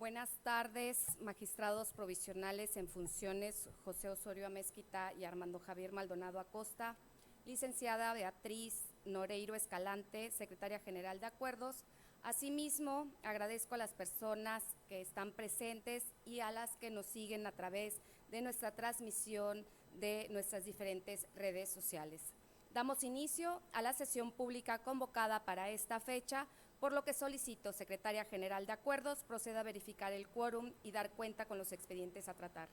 Buenas tardes, magistrados provisionales en funciones José Osorio Amezquita y Armando Javier Maldonado Acosta, licenciada Beatriz Noreiro Escalante, secretaria general de Acuerdos. Asimismo, agradezco a las personas que están presentes y a las que nos siguen a través de nuestra transmisión de nuestras diferentes redes sociales. Damos inicio a la sesión pública convocada para esta fecha, por lo que solicito, secretaria general de Acuerdos, proceda a verificar el quórum y dar cuenta con los expedientes a tratar.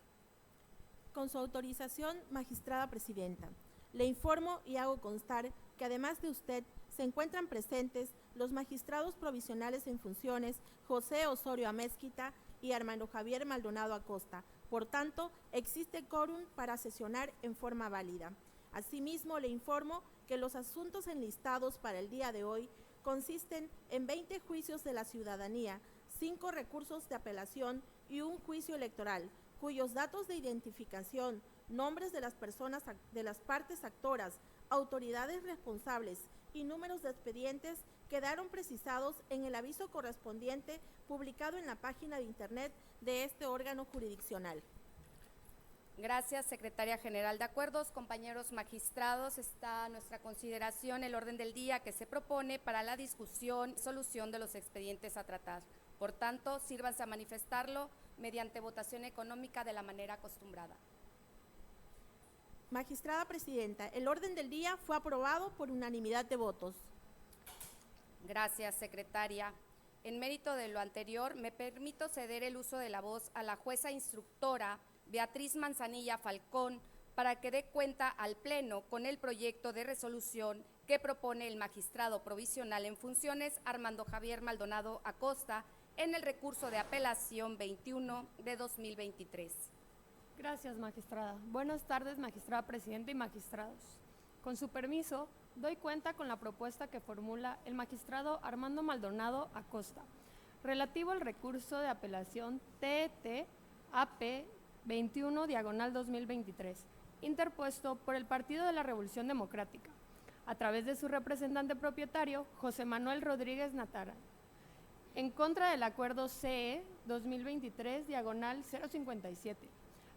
Con su autorización, magistrada presidenta, le informo y hago constar que además de usted se encuentran presentes los magistrados provisionales en funciones José Osorio Amezquita y Armando Javier Maldonado Acosta. Por tanto, existe quórum para sesionar en forma válida. Asimismo, le informo que los asuntos enlistados para el día de hoy consisten en 20 juicios de la ciudadanía, 5 recursos de apelación y un juicio electoral, cuyos datos de identificación, nombres de las personas, de las partes actoras, autoridades responsables y números de expedientes quedaron precisados en el aviso correspondiente publicado en la página de internet de este órgano jurisdiccional. Gracias, secretaria general de Acuerdos. Compañeros magistrados, está a nuestra consideración el orden del día que se propone para la discusión y solución de los expedientes a tratar. Por tanto, sírvanse a manifestarlo mediante votación económica de la manera acostumbrada. Magistrada presidenta, el orden del día fue aprobado por unanimidad de votos. Gracias, secretaria. En mérito de lo anterior, me permito ceder el uso de la voz a la jueza instructora Beatriz Manzanilla Falcón para que dé cuenta al Pleno con el proyecto de resolución que propone el magistrado provisional en funciones Armando Javier Maldonado Acosta en el recurso de apelación 21 de 2023. Gracias, magistrada. Buenas tardes, magistrada presidenta y magistrados. Con su permiso, doy cuenta con la propuesta que formula el magistrado Armando Maldonado Acosta, relativo al recurso de apelación TET-AP 21/2023, interpuesto por el Partido de la Revolución Democrática, a través de su representante propietario, José Manuel Rodríguez Natara, en contra del acuerdo CE 2023/057,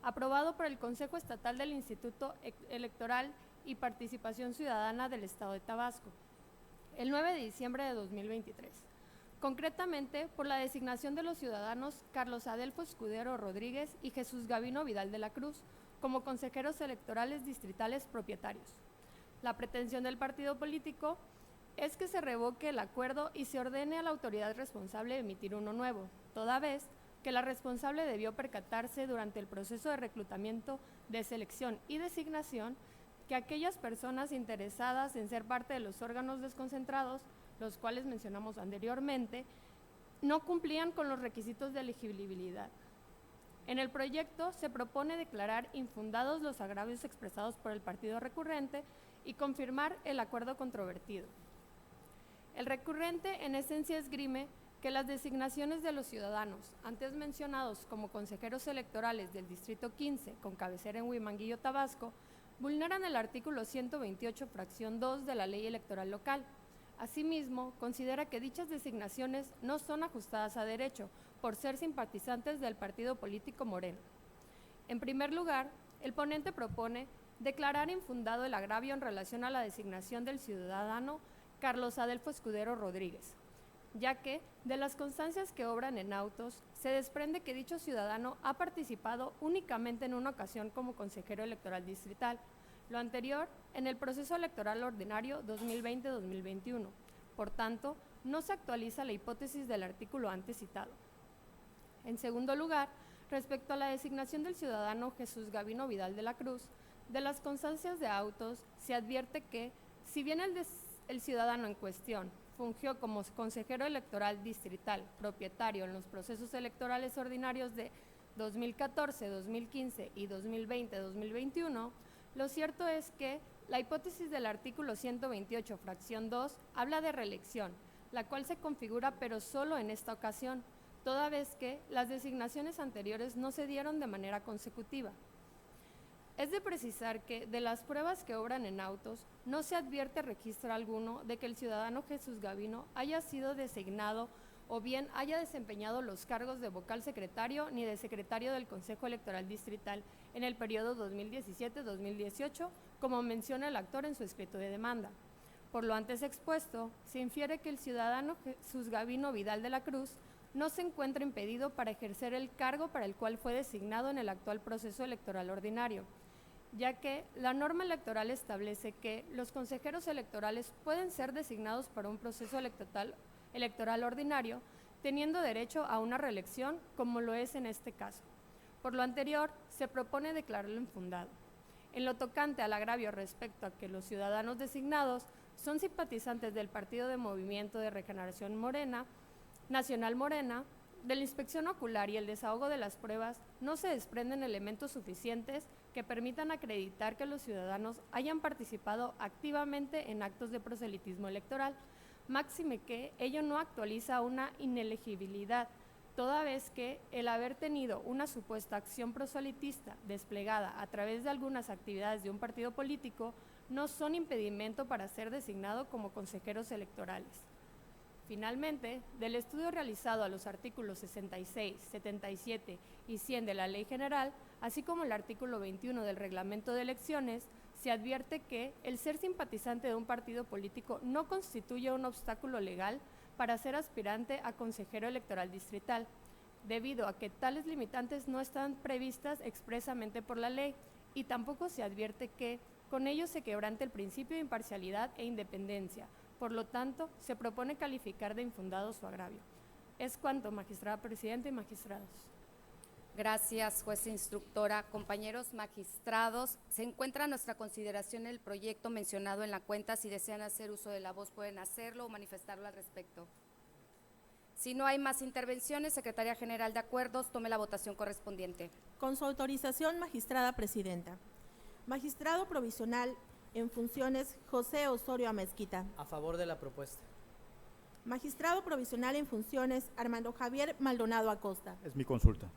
aprobado por el Consejo Estatal del Instituto Electoral y Participación Ciudadana del Estado de Tabasco, el 9 de diciembre de 2023. Concretamente, por la designación de los ciudadanos Carlos Adelfo Escudero Rodríguez y Jesús Gavino Vidal de la Cruz como consejeros electorales distritales propietarios. La pretensión del partido político es que se revoque el acuerdo y se ordene a la autoridad responsable emitir uno nuevo, toda vez que la responsable debió percatarse durante el proceso de reclutamiento, de selección y designación que aquellas personas interesadas en ser parte de los órganos desconcentrados, los cuales mencionamos anteriormente, no cumplían con los requisitos de elegibilidad. En el proyecto se propone declarar infundados los agravios expresados por el partido recurrente y confirmar el acuerdo controvertido. El recurrente en esencia esgrime que las designaciones de los ciudadanos antes mencionados como consejeros electorales del Distrito 15 con cabecera en Huimanguillo, Tabasco, vulneran el artículo 128, fracción 2 de la Ley Electoral Local. Asimismo, considera que dichas designaciones no son ajustadas a derecho por ser simpatizantes del partido político Morena. En primer lugar, el ponente propone declarar infundado el agravio en relación a la designación del ciudadano Carlos Adelfo Escudero Rodríguez, ya que de las constancias que obran en autos se desprende que dicho ciudadano ha participado únicamente en una ocasión como consejero electoral distrital, lo anterior en el proceso electoral ordinario 2020-2021. Por tanto, no se actualiza la hipótesis del artículo antes citado. En segundo lugar, respecto a la designación del ciudadano Jesús Gavino Vidal de la Cruz, de las constancias de autos se advierte que, si bien el ciudadano en cuestión fungió como consejero electoral distrital propietario en los procesos electorales ordinarios de 2014, 2015 y 2020-2021, lo cierto es que la hipótesis del artículo 128, fracción 2, habla de reelección, la cual se configura pero solo en esta ocasión, toda vez que las designaciones anteriores no se dieron de manera consecutiva. Es de precisar que, de las pruebas que obran en autos, no se advierte registro alguno de que el ciudadano Jesús Gavino haya sido designado o bien haya desempeñado los cargos de vocal secretario ni de secretario del Consejo Electoral Distrital en el periodo 2017-2018, como menciona el actor en su escrito de demanda. Por lo antes expuesto, se infiere que el ciudadano Jesús Gavino Vidal de la Cruz no se encuentra impedido para ejercer el cargo para el cual fue designado en el actual proceso electoral ordinario, ya que la norma electoral establece que los consejeros electorales pueden ser designados para un proceso electoral ordinario, teniendo derecho a una reelección, como lo es en este caso. Por lo anterior, se propone declararlo infundado. En lo tocante al agravio respecto a que los ciudadanos designados son simpatizantes del Partido de Movimiento de Regeneración Nacional Morena, de la inspección ocular y el desahogo de las pruebas, no se desprenden elementos suficientes que permitan acreditar que los ciudadanos hayan participado activamente en actos de proselitismo electoral, máxime que ello no actualiza una inelegibilidad, toda vez que el haber tenido una supuesta acción proselitista desplegada a través de algunas actividades de un partido político no son impedimento para ser designado como consejeros electorales. Finalmente, del estudio realizado a los artículos 66, 77 y 100 de la Ley General, así como el artículo 21 del Reglamento de Elecciones, se advierte que el ser simpatizante de un partido político no constituye un obstáculo legal para ser aspirante a consejero electoral distrital, debido a que tales limitantes no están previstas expresamente por la ley, y tampoco se advierte que con ello se quebrante el principio de imparcialidad e independencia. Por lo tanto, se propone calificar de infundado su agravio. Es cuanto, magistrada presidenta y magistrados. Gracias, jueza instructora. Compañeros magistrados, se encuentra a nuestra consideración el proyecto mencionado en la cuenta. Si desean hacer uso de la voz, pueden hacerlo o manifestarlo al respecto. Si no hay más intervenciones, Secretaría General de Acuerdos, tome la votación correspondiente. Con su autorización, magistrada presidenta. Magistrado provisional en funciones, José Osorio Amezquita. A favor de la propuesta. Magistrado provisional en funciones, Armando Javier Maldonado Acosta. Es mi consulta.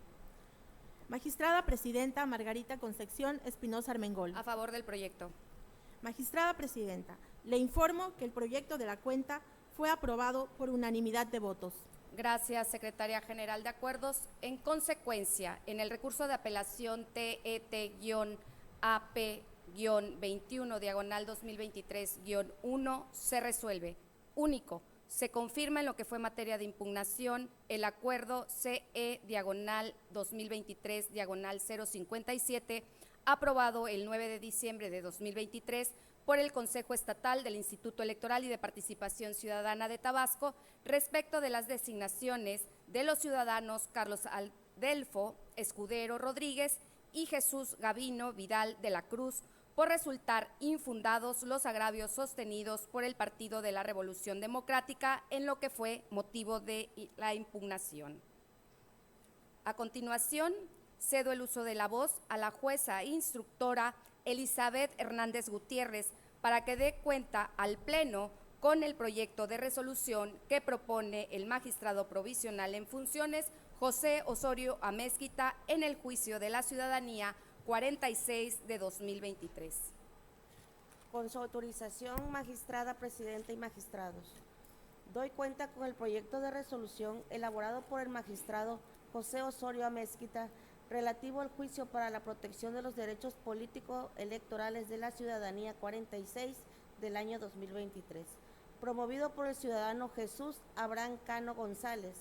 Magistrada presidenta, Margarita Concepción Espinosa Armengol. A favor del proyecto. Magistrada presidenta, le informo que el proyecto de la cuenta fue aprobado por unanimidad de votos. Gracias, Secretaría General de Acuerdos. En consecuencia, en el recurso de apelación TET-AP-21/2023-1 se resuelve. Único, se confirma en lo que fue materia de impugnación el acuerdo CE-2023-057, aprobado el 9 de diciembre de 2023 por el Consejo Estatal del Instituto Electoral y de Participación Ciudadana de Tabasco respecto de las designaciones de los ciudadanos Carlos Adelfo Escudero Rodríguez y Jesús Gavino Vidal de la Cruz, por resultar infundados los agravios sostenidos por el Partido de la Revolución Democrática en lo que fue motivo de la impugnación. A continuación, cedo el uso de la voz a la jueza instructora Elizabeth Hernández Gutiérrez para que dé cuenta al Pleno con el proyecto de resolución que propone el magistrado provisional en funciones José Osorio Amezquita en el juicio de la ciudadanía 46 de 2023. Con su autorización, magistrada presidenta y magistrados, doy cuenta con el proyecto de resolución elaborado por el magistrado José Osorio Amezquita relativo al juicio para la protección de los derechos políticos electorales de la ciudadanía 46 del año 2023, promovido por el ciudadano Jesús Abraham Cano González,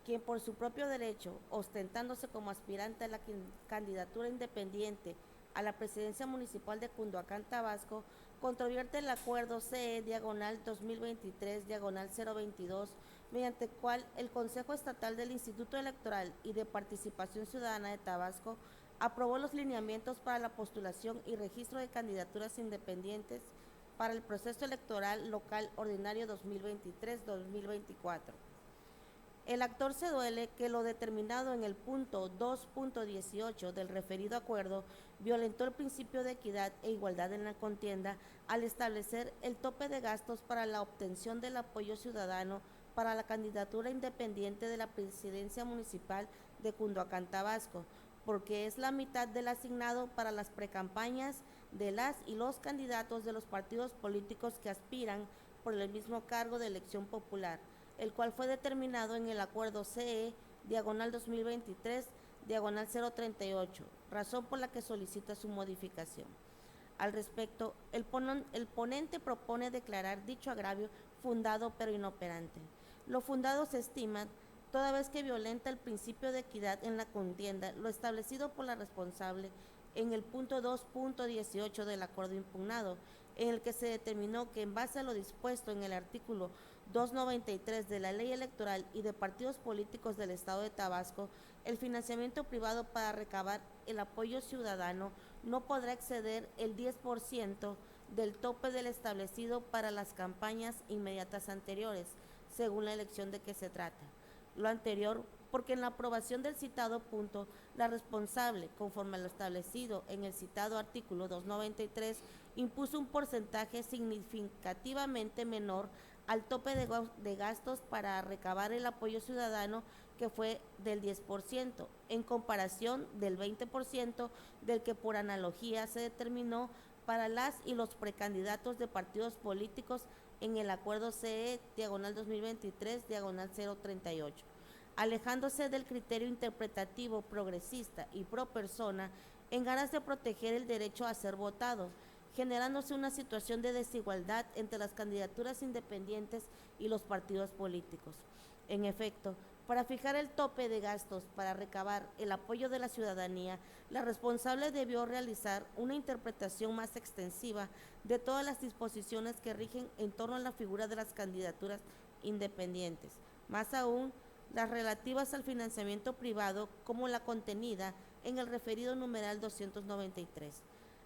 quien por su propio derecho, ostentándose como aspirante a la candidatura independiente a la presidencia municipal de Cunduacán, Tabasco, controvierte el acuerdo CE-2023-022, mediante el cual el Consejo Estatal del Instituto Electoral y de Participación Ciudadana de Tabasco aprobó los lineamientos para la postulación y registro de candidaturas independientes para el proceso electoral local ordinario 2023-2024. El actor se duele que lo determinado en el punto 2.18 del referido acuerdo violentó el principio de equidad e igualdad en la contienda al establecer el tope de gastos para la obtención del apoyo ciudadano para la candidatura independiente de la presidencia municipal de Cunduacán, Tabasco, porque es la mitad del asignado para las precampañas de las y los candidatos de los partidos políticos que aspiran por el mismo cargo de elección popular, el cual fue determinado en el acuerdo CE, diagonal 2023, diagonal 038, razón por la que solicita su modificación. Al respecto, el ponente propone declarar dicho agravio fundado pero inoperante. Lo fundado se estima toda vez que violenta el principio de equidad en la contienda, lo establecido por la responsable en el punto 2.18 del acuerdo impugnado, en el que se determinó que en base a lo dispuesto en el artículo 293 de la Ley Electoral y de Partidos Políticos del Estado de Tabasco, el financiamiento privado para recabar el apoyo ciudadano no podrá exceder el 10% del tope del establecido para las campañas inmediatas anteriores, según la elección de que se trata. Lo anterior, porque en la aprobación del citado punto, la responsable, conforme a lo establecido en el citado artículo 293, impuso un porcentaje significativamente menor al tope de gastos para recabar el apoyo ciudadano, que fue del 10%, en comparación del 20% del que por analogía se determinó para las y los precandidatos de partidos políticos en el acuerdo CE, diagonal 2023, diagonal 038. Alejándose del criterio interpretativo progresista y pro persona en aras de proteger el derecho a ser votado, generándose una situación de desigualdad entre las candidaturas independientes y los partidos políticos. En efecto, para fijar el tope de gastos para recabar el apoyo de la ciudadanía, la responsable debió realizar una interpretación más extensiva de todas las disposiciones que rigen en torno a la figura de las candidaturas independientes, más aún las relativas al financiamiento privado, como la contenida en el referido numeral 293,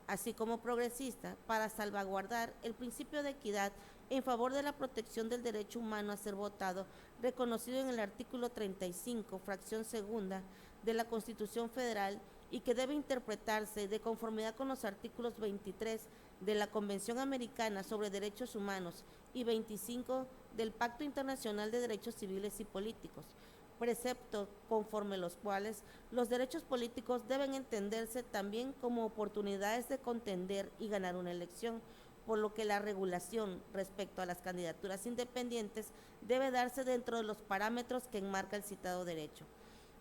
así como progresista, para salvaguardar el principio de equidad en favor de la protección del derecho humano a ser votado, reconocido en el artículo 35, fracción segunda de la Constitución Federal, y que debe interpretarse de conformidad con los artículos 23 de la Convención Americana sobre Derechos Humanos y 25 del Pacto Internacional de Derechos Civiles y Políticos, preceptos conforme los cuales los derechos políticos deben entenderse también como oportunidades de contender y ganar una elección, por lo que la regulación respecto a las candidaturas independientes debe darse dentro de los parámetros que enmarca el citado derecho.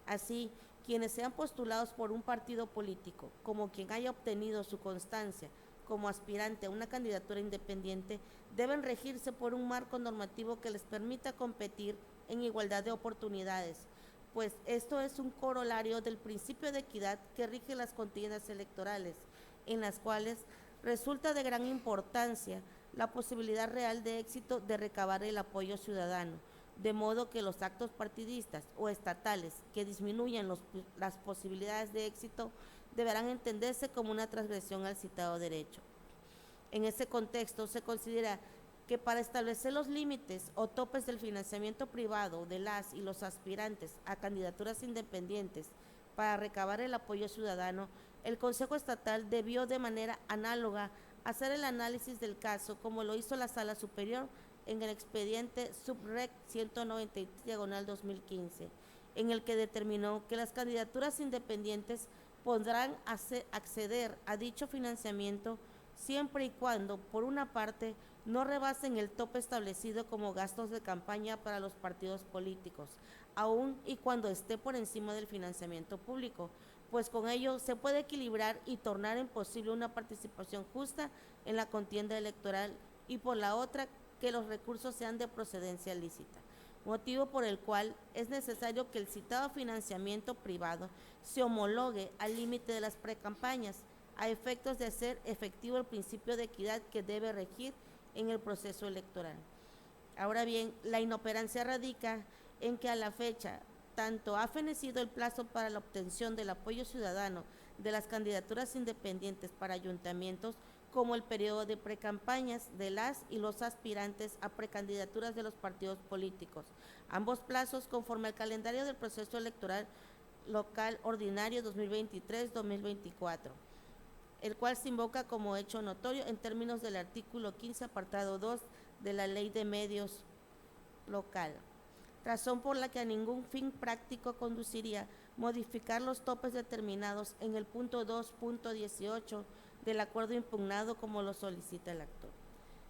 Así, quienes sean postulados por un partido político, como quien haya obtenido su constancia como aspirante a una candidatura independiente, deben regirse por un marco normativo que les permita competir en igualdad de oportunidades, pues esto es un corolario del principio de equidad que rige las contiendas electorales, en las cuales resulta de gran importancia la posibilidad real de éxito de recabar el apoyo ciudadano, de modo que los actos partidistas o estatales que disminuyan las posibilidades de éxito deberán entenderse como una transgresión al citado derecho. En ese contexto, se considera que para establecer los límites o topes del financiamiento privado de las y los aspirantes a candidaturas independientes para recabar el apoyo ciudadano, el Consejo Estatal debió de manera análoga hacer el análisis del caso, como lo hizo la Sala Superior en el expediente Subrec 193/2015, en el que determinó que las candidaturas independientes podrán acceder a dicho financiamiento siempre y cuando, por una parte, no rebasen el tope establecido como gastos de campaña para los partidos políticos, aun y cuando esté por encima del financiamiento público, pues con ello se puede equilibrar y tornar imposible una participación justa en la contienda electoral, y por la otra, que los recursos sean de procedencia lícita, motivo por el cual es necesario que el citado financiamiento privado se homologue al límite de las precampañas, a efectos de hacer efectivo el principio de equidad que debe regir en el proceso electoral. Ahora bien, la inoperancia radica en que a la fecha tanto ha fenecido el plazo para la obtención del apoyo ciudadano de las candidaturas independientes para ayuntamientos, como el periodo de precampañas de las y los aspirantes a precandidaturas de los partidos políticos, ambos plazos conforme al calendario del proceso electoral local ordinario 2023-2024, el cual se invoca como hecho notorio en términos del artículo 15, apartado 2 de la Ley de Medios local, razón por la que a ningún fin práctico conduciría modificar los topes determinados en el punto 2.18 del acuerdo impugnado, como lo solicita el actor.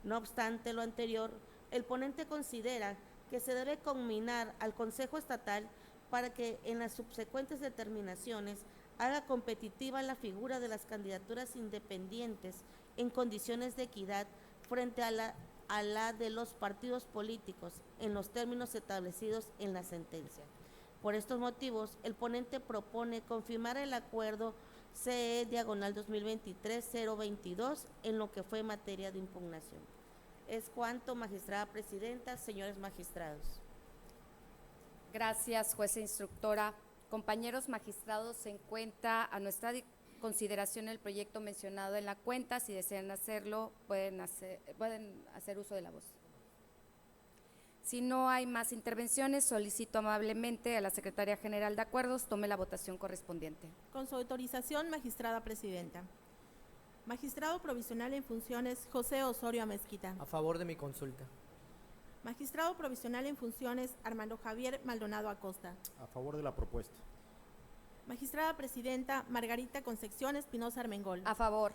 No obstante lo anterior, el ponente considera que se debe conminar al Consejo Estatal para que en las subsecuentes determinaciones haga competitiva la figura de las candidaturas independientes en condiciones de equidad frente a la de los partidos políticos en los términos establecidos en la sentencia. Por estos motivos, el ponente propone confirmar el acuerdo CE/2023-022 en lo que fue materia de impugnación. Es cuanto, magistrada presidenta, señores magistrados. Gracias, jueza instructora. Compañeros magistrados, se encuentra a nuestra consideración el proyecto mencionado en la cuenta. Si desean hacerlo, pueden hacer uso de la voz. Si no hay más intervenciones, solicito amablemente a la Secretaría General de Acuerdos tome la votación correspondiente. Con su autorización, magistrada presidenta. Magistrado provisional en funciones, José Osorio Amezquita. A favor de mi consulta. Magistrado provisional en funciones, Armando Javier Maldonado Acosta. A favor de la propuesta. Magistrada presidenta, Margarita Concepción Espinosa Armengol. A favor.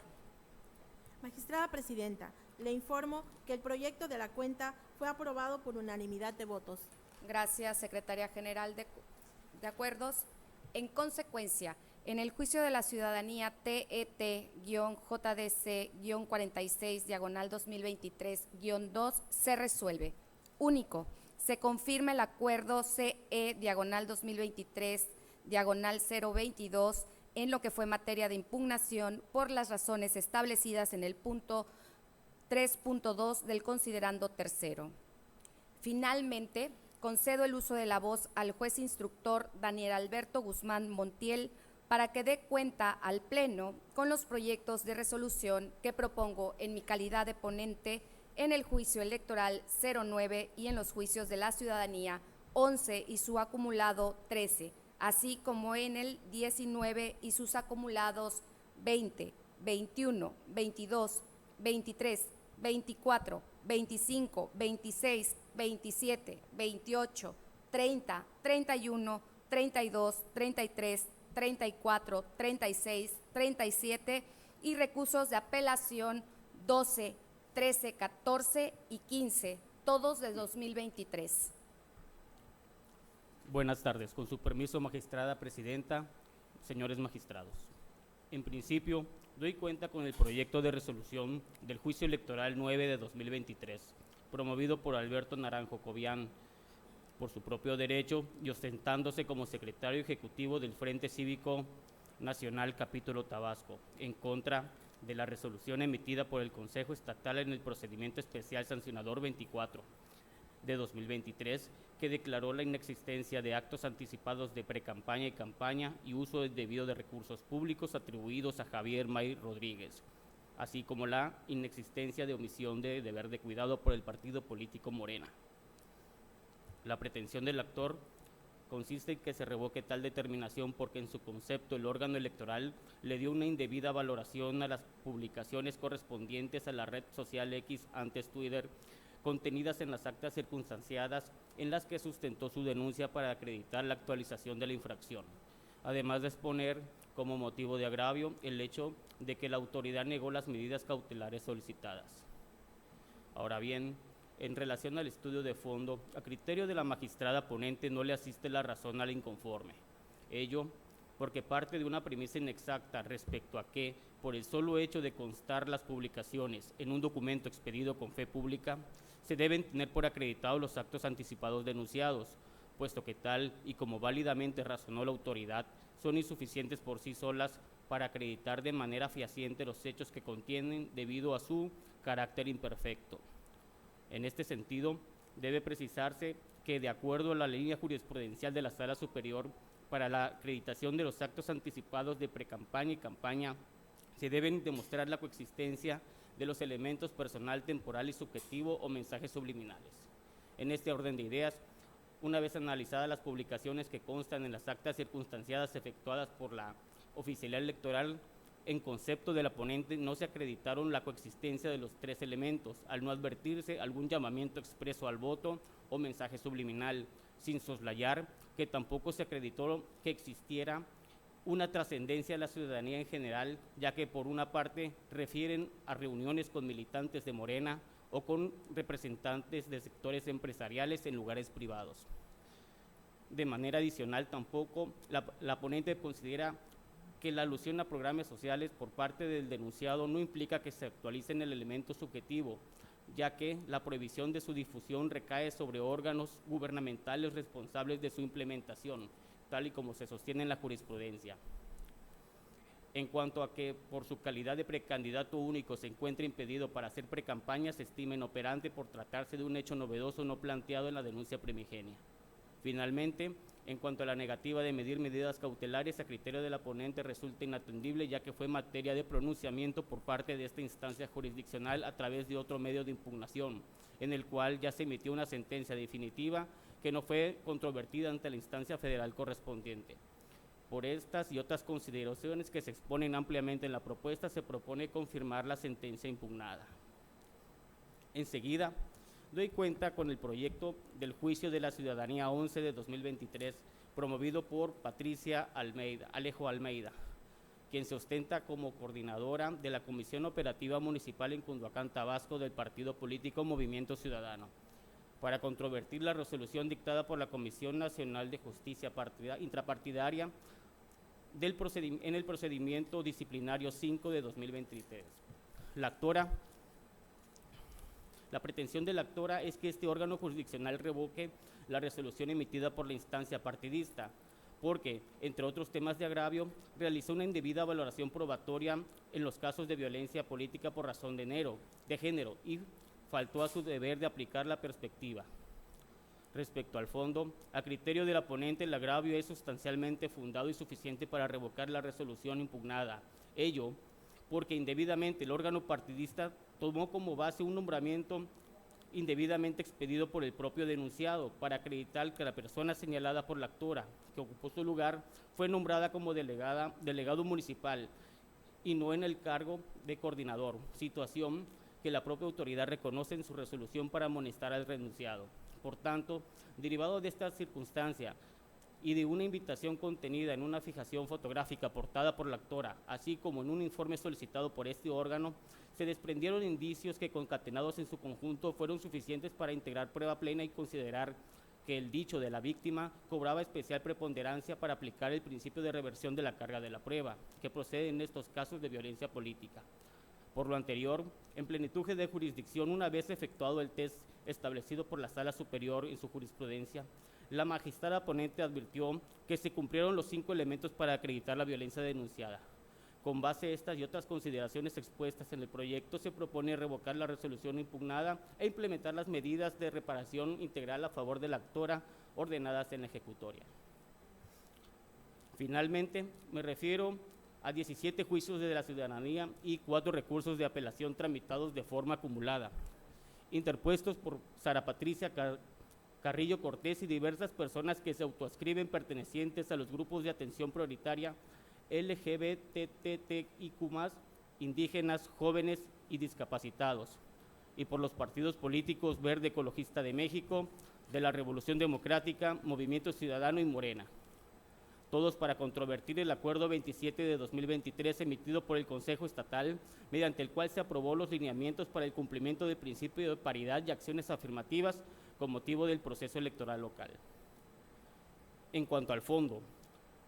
Magistrada presidenta, le informo que el proyecto de la cuenta fue aprobado por unanimidad de votos. Gracias, Secretaría General de Acuerdos. En consecuencia, en el juicio de la ciudadanía TET-46-46-2023-2 se resuelve. Único, se confirma el acuerdo CE/2023-022 en lo que fue materia de impugnación por las razones establecidas en el punto 3.2 del considerando tercero. Finalmente, concedo el uso de la voz al juez instructor Daniel Alberto Guzmán Montiel para que dé cuenta al Pleno con los proyectos de resolución que propongo en mi calidad de ponente en el juicio electoral 09 y en los juicios de la ciudadanía 11 y su acumulado 13, así como en el 19 y sus acumulados 20, 21, 22, 23, 24, 25, 26, 27, 28, 30, 31, 32, 33, 34, 36, 37 y recursos de apelación 12, 13, 14 y 15, todos de 2023. Buenas tardes. Con su permiso, magistrada presidenta, señores magistrados. En principio, doy cuenta con el proyecto de resolución del juicio electoral 9 de 2023, promovido por Alberto Naranjo Cobian, por su propio derecho y ostentándose como secretario ejecutivo del Frente Cívico Nacional Capítulo Tabasco, en contra de la resolución emitida por el Consejo Estatal en el procedimiento especial sancionador 24 de 2023, que declaró la inexistencia de actos anticipados de precampaña y campaña y uso indebido de recursos públicos atribuidos a Javier May Rodríguez, así como la inexistencia de omisión de deber de cuidado por el partido político Morena. La pretensión del actor consiste en que se revoque tal determinación porque en su concepto el órgano electoral le dio una indebida valoración a las publicaciones correspondientes a la red social X, antes Twitter, contenidas en las actas circunstanciadas en las que sustentó su denuncia para acreditar la actualización de la infracción, además de exponer como motivo de agravio el hecho de que la autoridad negó las medidas cautelares solicitadas. Ahora bien, en relación al estudio de fondo, a criterio de la magistrada ponente no le asiste la razón al inconforme. Ello porque parte de una premisa inexacta respecto a que, por el solo hecho de constar las publicaciones en un documento expedido con fe pública, se deben tener por acreditados los actos anticipados denunciados, puesto que tal y como válidamente razonó la autoridad, son insuficientes por sí solas para acreditar de manera fehaciente los hechos que contienen debido a su carácter imperfecto. En este sentido, debe precisarse que, de acuerdo a la línea jurisprudencial de la Sala Superior, para la acreditación de los actos anticipados de precampaña y campaña, se deben demostrar la coexistencia de los elementos personal, temporal y subjetivo o mensajes subliminales. En este orden de ideas, una vez analizadas las publicaciones que constan en las actas circunstanciadas efectuadas por la oficialía electoral, en concepto de la ponente no se acreditaron la coexistencia de los tres elementos, al no advertirse algún llamamiento expreso al voto o mensaje subliminal, sin soslayar que tampoco se acreditó que existiera una trascendencia a la ciudadanía en general, ya que por una parte refieren a reuniones con militantes de Morena o con representantes de sectores empresariales en lugares privados. De manera adicional, tampoco la ponente considera que la alusión a programas sociales por parte del denunciado no implica que se actualicen el elemento subjetivo, ya que la prohibición de su difusión recae sobre órganos gubernamentales responsables de su implementación, tal y como se sostiene en la jurisprudencia. En cuanto a que por su calidad de precandidato único se encuentre impedido para hacer precampaña, se estima inoperante por tratarse de un hecho novedoso no planteado en la denuncia primigenia. Finalmente, en cuanto a la negativa de medir medidas cautelares, a criterio de la ponente resulta inatendible, ya que fue materia de pronunciamiento por parte de esta instancia jurisdiccional a través de otro medio de impugnación, en el cual ya se emitió una sentencia definitiva que no fue controvertida ante la instancia federal correspondiente. Por estas y otras consideraciones que se exponen ampliamente en la propuesta, se propone confirmar la sentencia impugnada. Enseguida, doy cuenta con el proyecto del Juicio de la Ciudadanía 11 de 2023, promovido por Patricia Alejo Almeida, quien se ostenta como coordinadora de la Comisión Operativa Municipal en Cunduacán, Tabasco, del partido político Movimiento Ciudadano, para controvertir la resolución dictada por la Comisión Nacional de Justicia Intrapartidaria en el procedimiento disciplinario 5 de 2023. La pretensión de la actora es que este órgano jurisdiccional revoque la resolución emitida por la instancia partidista, porque, entre otros temas de agravio, realizó una indebida valoración probatoria en los casos de violencia política por razón de género y faltó a su deber de aplicar la perspectiva. Respecto al fondo, a criterio de la ponente, el agravio es sustancialmente fundado y suficiente para revocar la resolución impugnada. Ello porque indebidamente el órgano partidista tomó como base un nombramiento indebidamente expedido por el propio denunciado para acreditar que la persona señalada por la actora que ocupó su lugar fue nombrada como delegado municipal y no en el cargo de coordinador, situación que la propia autoridad reconoce en su resolución para amonestar al renunciado. Por tanto, derivado de esta circunstancia y de una invitación contenida en una fijación fotográfica aportada por la actora, así como en un informe solicitado por este órgano, se desprendieron indicios que, concatenados en su conjunto, fueron suficientes para integrar prueba plena y considerar que el dicho de la víctima cobraba especial preponderancia para aplicar el principio de reversión de la carga de la prueba, que procede en estos casos de violencia política. Por lo anterior, en plenitud de jurisdicción, una vez efectuado el test establecido por la Sala Superior en su jurisprudencia, la magistrada ponente advirtió que se cumplieron los 5 elementos para acreditar la violencia denunciada. Con base a estas y otras consideraciones expuestas en el proyecto, se propone revocar la resolución impugnada e implementar las medidas de reparación integral a favor de la actora ordenadas en la ejecutoria. Finalmente, me refiero a 17 juicios de la ciudadanía y 4 recursos de apelación tramitados de forma acumulada, interpuestos por Sara Patricia Carrillo Cortés y diversas personas que se autoascriben pertenecientes a los grupos de atención prioritaria LGBTTIQ+, indígenas, jóvenes y discapacitados, y por los partidos políticos Verde Ecologista de México, de la Revolución Democrática, Movimiento Ciudadano y Morena, todos para controvertir el Acuerdo 27 de 2023 emitido por el Consejo Estatal, mediante el cual se aprobó los lineamientos para el cumplimiento del principio de paridad y acciones afirmativas con motivo del proceso electoral local. En cuanto al fondo,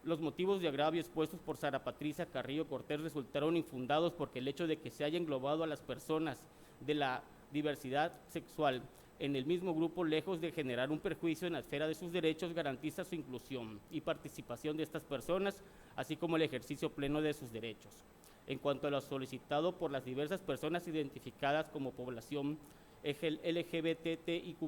los motivos de agravio expuestos por Sara Patricia Carrillo Cortés resultaron infundados porque el hecho de que se haya englobado a las personas de la diversidad sexual en el mismo grupo, lejos de generar un perjuicio en la esfera de sus derechos, garantiza su inclusión y participación de estas personas, así como el ejercicio pleno de sus derechos. En cuanto a lo solicitado por las diversas personas identificadas como población LGBTIQ+,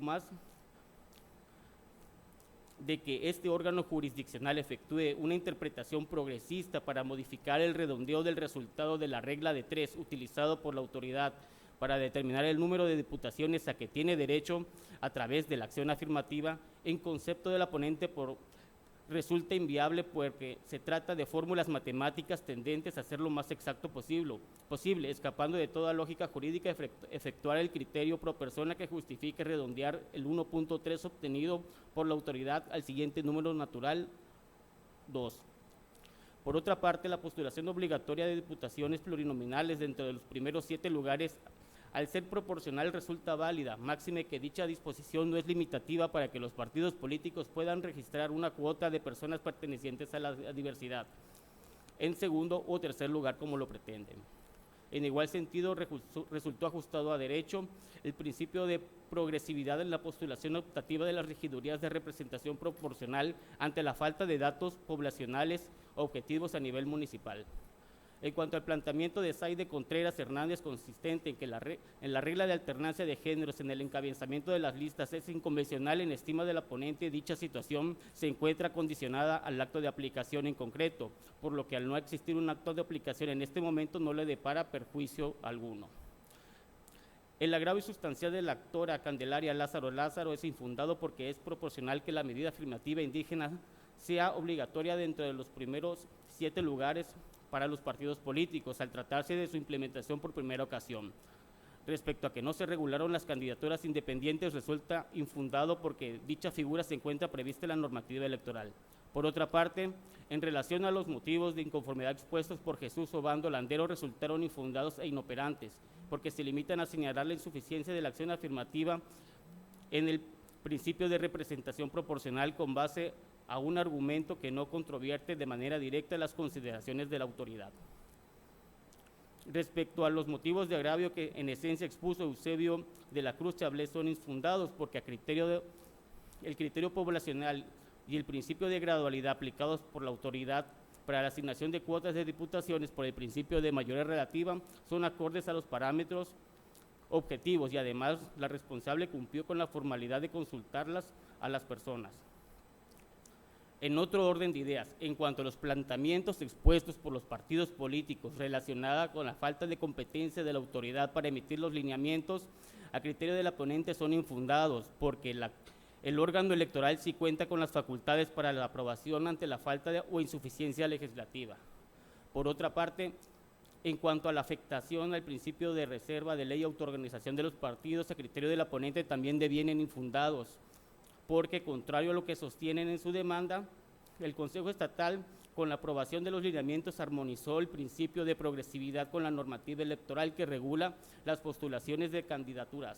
de que este órgano jurisdiccional efectúe una interpretación progresista para modificar el redondeo del resultado de la regla de 3 utilizado por la autoridad para determinar el número de diputaciones a que tiene derecho a través de la acción afirmativa, en concepto de la ponente resulta inviable porque se trata de fórmulas matemáticas tendentes a ser lo más exacto posible, escapando de toda lógica jurídica, efectuar el criterio pro persona que justifique redondear el 1.3 obtenido por la autoridad al siguiente número natural 2. Por otra parte, la postulación obligatoria de diputaciones plurinominales dentro de los primeros 7 lugares Al ser proporcional resulta válida, máxime que dicha disposición no es limitativa para que los partidos políticos puedan registrar una cuota de personas pertenecientes a la diversidad, en segundo o tercer lugar como lo pretenden. En igual sentido, resultó ajustado a derecho el principio de progresividad en la postulación optativa de las regidurías de representación proporcional ante la falta de datos poblacionales objetivos a nivel municipal. En cuanto al planteamiento de Zaide Contreras Hernández, consistente en que en la regla de alternancia de géneros en el encabezamiento de las listas es inconvencional, en estima de la ponente, dicha situación se encuentra condicionada al acto de aplicación en concreto, por lo que al no existir un acto de aplicación en este momento no le depara perjuicio alguno. El agravio sustancial de la actora Candelaria Lázaro es infundado porque es proporcional que la medida afirmativa indígena sea obligatoria dentro de los primeros 7 lugares para los partidos políticos, al tratarse de su implementación por primera ocasión. Respecto a que no se regularon las candidaturas independientes, resulta infundado porque dicha figura se encuentra prevista en la normativa electoral. Por otra parte, en relación a los motivos de inconformidad expuestos por Jesús Obando Landero, resultaron infundados e inoperantes, porque se limitan a señalar la insuficiencia de la acción afirmativa en el principio de representación proporcional con base a un argumento que no controvierte de manera directa las consideraciones de la autoridad. Respecto a los motivos de agravio que en esencia expuso Eusebio de la Cruz Chablés son infundados porque el criterio poblacional y el principio de gradualidad aplicados por la autoridad para la asignación de cuotas de diputaciones por el principio de mayoría relativa son acordes a los parámetros objetivos y además la responsable cumplió con la formalidad de consultarlas a las personas. En otro orden de ideas, en cuanto a los planteamientos expuestos por los partidos políticos relacionada con la falta de competencia de la autoridad para emitir los lineamientos, a criterio de la ponente son infundados, porque el órgano electoral sí cuenta con las facultades para la aprobación ante la falta o insuficiencia legislativa. Por otra parte, en cuanto a la afectación al principio de reserva de ley y autoorganización de los partidos, a criterio de la ponente también devienen infundados, porque contrario a lo que sostienen en su demanda, el Consejo Estatal, con la aprobación de los lineamientos, armonizó el principio de progresividad con la normativa electoral que regula las postulaciones de candidaturas,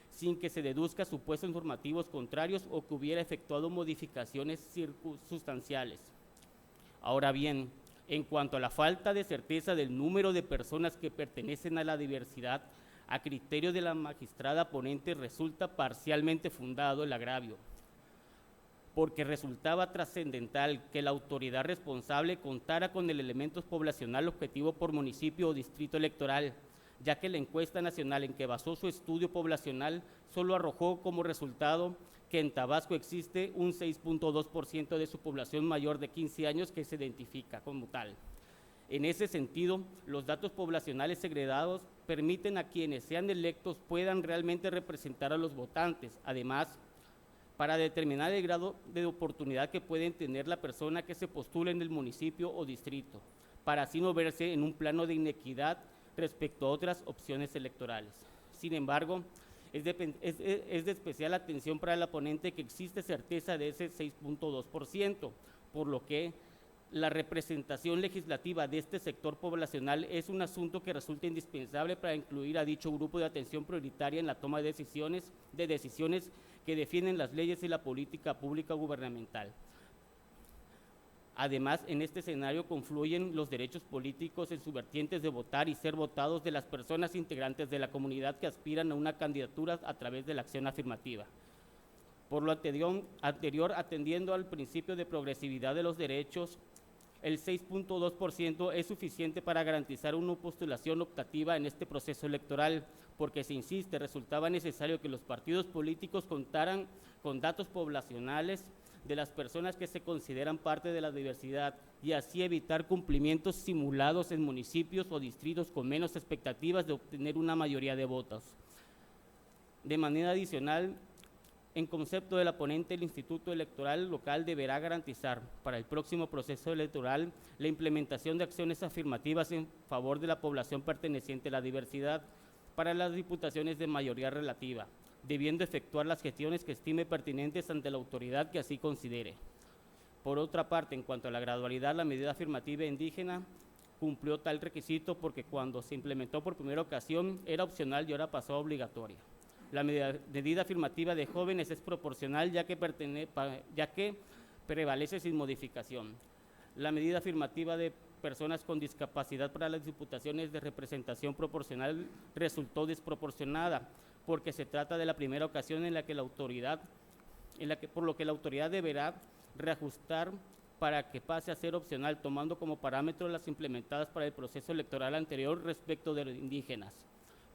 sin que se deduzca supuestos normativos contrarios o que hubiera efectuado modificaciones sustanciales. Ahora bien, en cuanto a la falta de certeza del número de personas que pertenecen a la diversidad, a criterio de la magistrada ponente resulta parcialmente fundado el agravio, porque resultaba trascendental que la autoridad responsable contara con el elemento poblacional objetivo por municipio o distrito electoral, ya que la encuesta nacional en que basó su estudio poblacional solo arrojó como resultado que en Tabasco existe un 6.2% de su población mayor de 15 años que se identifica como tal. En ese sentido, los datos poblacionales segregados permiten a quienes sean electos puedan realmente representar a los votantes. Además, para determinar el grado de oportunidad que pueden tener la persona que se postula en el municipio o distrito, para así no verse en un plano de inequidad respecto a otras opciones electorales. Sin embargo, es de especial atención para la ponente que existe certeza de ese 6.2%, por lo que la representación legislativa de este sector poblacional es un asunto que resulta indispensable para incluir a dicho grupo de atención prioritaria en la toma de decisiones que defienden las leyes y la política pública gubernamental. Además, en este escenario confluyen los derechos políticos en sus vertientes de votar y ser votados de las personas integrantes de la comunidad que aspiran a una candidatura a través de la acción afirmativa. Por lo anterior, atendiendo al principio de progresividad de los derechos, el 6.2% es suficiente para garantizar una postulación optativa en este proceso electoral, porque se insiste, resultaba necesario que los partidos políticos contaran con datos poblacionales de las personas que se consideran parte de la diversidad y así evitar cumplimientos simulados en municipios o distritos con menos expectativas de obtener una mayoría de votos. De manera adicional, en concepto de la ponente, el Instituto Electoral Local deberá garantizar para el próximo proceso electoral la implementación de acciones afirmativas en favor de la población perteneciente a la diversidad para las diputaciones de mayoría relativa, debiendo efectuar las gestiones que estime pertinentes ante la autoridad que así considere. Por otra parte, en cuanto a la gradualidad, la medida afirmativa indígena cumplió tal requisito porque cuando se implementó por primera ocasión era opcional y ahora pasó a obligatoria. La medida afirmativa de jóvenes es proporcional ya que prevalece sin modificación. La medida afirmativa de personas con discapacidad para las diputaciones de representación proporcional resultó desproporcionada porque se trata de la primera ocasión por lo que la autoridad deberá reajustar para que pase a ser opcional, tomando como parámetro las implementadas para el proceso electoral anterior respecto de los indígenas.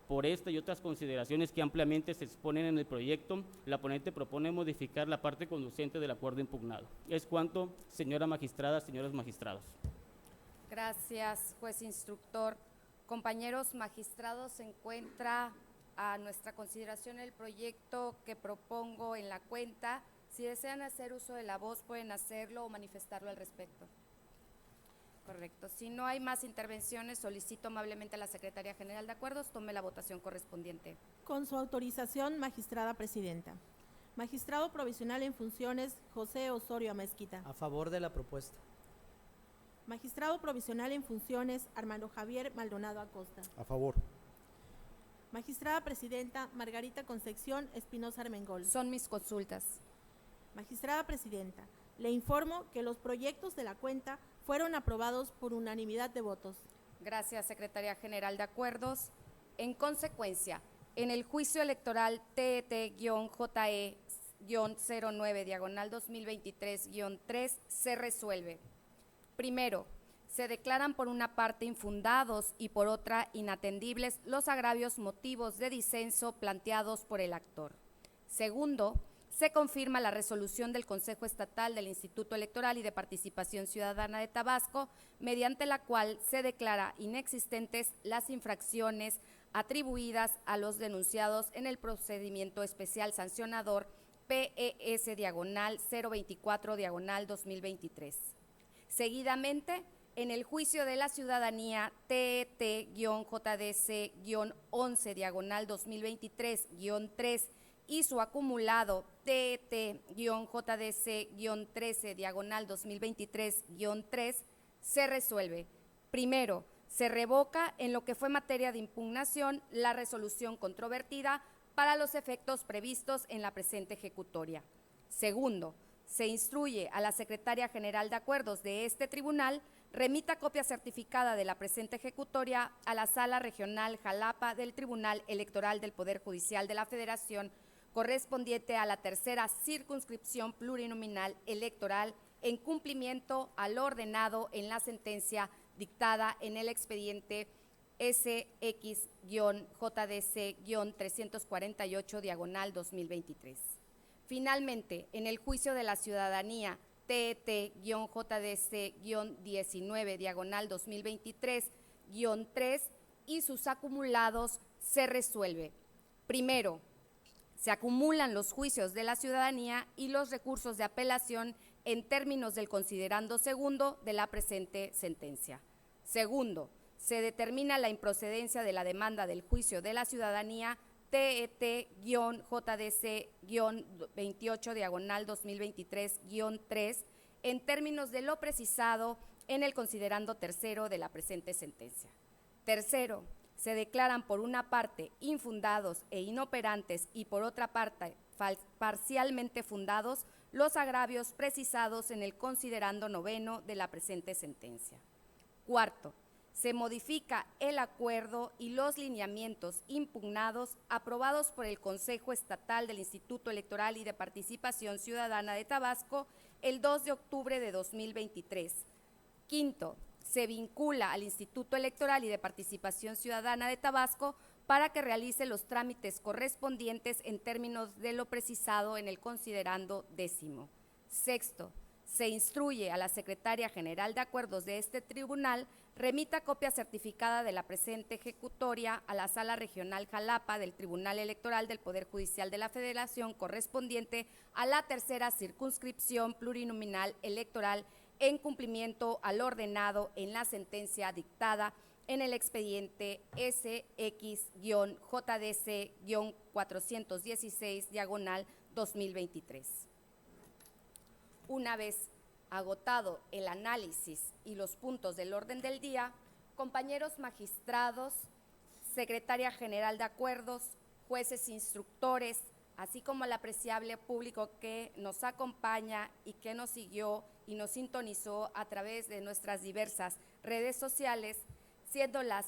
Por esta y otras consideraciones que ampliamente se exponen en el proyecto, la ponente propone modificar la parte conducente del acuerdo impugnado. Es cuanto, señora magistrada, señores magistrados. Gracias, juez instructor. Compañeros magistrados, se encuentra a nuestra consideración el proyecto que propongo en la cuenta. Si desean hacer uso de la voz, pueden hacerlo o manifestarlo al respecto. Correcto. Si no hay más intervenciones, solicito amablemente a la Secretaría General de Acuerdos tome la votación correspondiente. Con su autorización, magistrada presidenta. Magistrado provisional en funciones, José Osorio Amezquita. A favor de la propuesta. Magistrado provisional en funciones, Armando Javier Maldonado Acosta. A favor. Magistrada presidenta, Margarita Concepción Espinosa Armengol. Son mis consultas. Magistrada presidenta, le informo que los proyectos de la cuenta fueron aprobados por unanimidad de votos. Gracias, Secretaría General de Acuerdos. En consecuencia, en el juicio electoral TET-JE-09/2023-3 se resuelve. Primero, se declaran por una parte infundados y por otra inatendibles los agravios motivos de disenso planteados por el actor. Segundo, se confirma la resolución del Consejo Estatal del Instituto Electoral y de Participación Ciudadana de Tabasco, mediante la cual se declara inexistentes las infracciones atribuidas a los denunciados en el procedimiento especial sancionador PES-024/2023. Seguidamente, en el juicio de la ciudadanía TET-JDC-11/2023-3 y su acumulado TET-JDC-13/2023-3 se resuelve. Primero, se revoca en lo que fue materia de impugnación la resolución controvertida para los efectos previstos en la presente ejecutoria. Segundo, se instruye a la Secretaria General de Acuerdos de este tribunal remita copia certificada de la presente ejecutoria a la Sala Regional Jalapa del Tribunal Electoral del Poder Judicial de la Federación correspondiente a la tercera circunscripción plurinominal electoral en cumplimiento a lo ordenado en la sentencia dictada en el expediente SX-JDC-348/2023. Finalmente, en el juicio de la ciudadanía TET-JDC-19/2023-3 y sus acumulados se resuelve. Primero, se acumulan los juicios de la ciudadanía y los recursos de apelación en términos del considerando segundo de la presente sentencia. Segundo, se determina la improcedencia de la demanda del juicio de la ciudadanía TET-JDC-28/2023-3 en términos de lo precisado en el considerando tercero de la presente sentencia. Tercero, se declaran por una parte infundados e inoperantes y por otra parte parcialmente fundados los agravios precisados en el considerando noveno de la presente sentencia. Cuarto, se modifica el acuerdo y los lineamientos impugnados aprobados por el Consejo Estatal del Instituto Electoral y de Participación Ciudadana de Tabasco el 2 de octubre de 2023. Quinto, se vincula al Instituto Electoral y de Participación Ciudadana de Tabasco para que realice los trámites correspondientes en términos de lo precisado en el considerando décimo. Sexto, se instruye a la Secretaria General de Acuerdos de este tribunal remita copia certificada de la presente ejecutoria a la Sala Regional Jalapa del Tribunal Electoral del Poder Judicial de la Federación correspondiente a la tercera circunscripción plurinominal electoral en cumplimiento al ordenado en la sentencia dictada en el expediente SX-JDC-416/2023. Una vez agotado el análisis y los puntos del orden del día, compañeros magistrados, secretaria general de acuerdos, jueces instructores, así como al apreciable público que nos acompaña y que nos siguió y nos sintonizó a través de nuestras diversas redes sociales, siendo las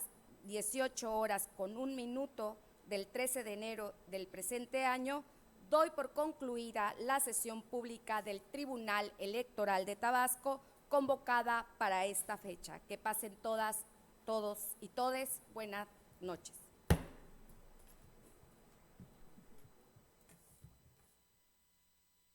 18:01 del 13 de enero del presente año, doy por concluida la sesión pública del Tribunal Electoral de Tabasco convocada para esta fecha. Que pasen todas, todos y todes buenas noches.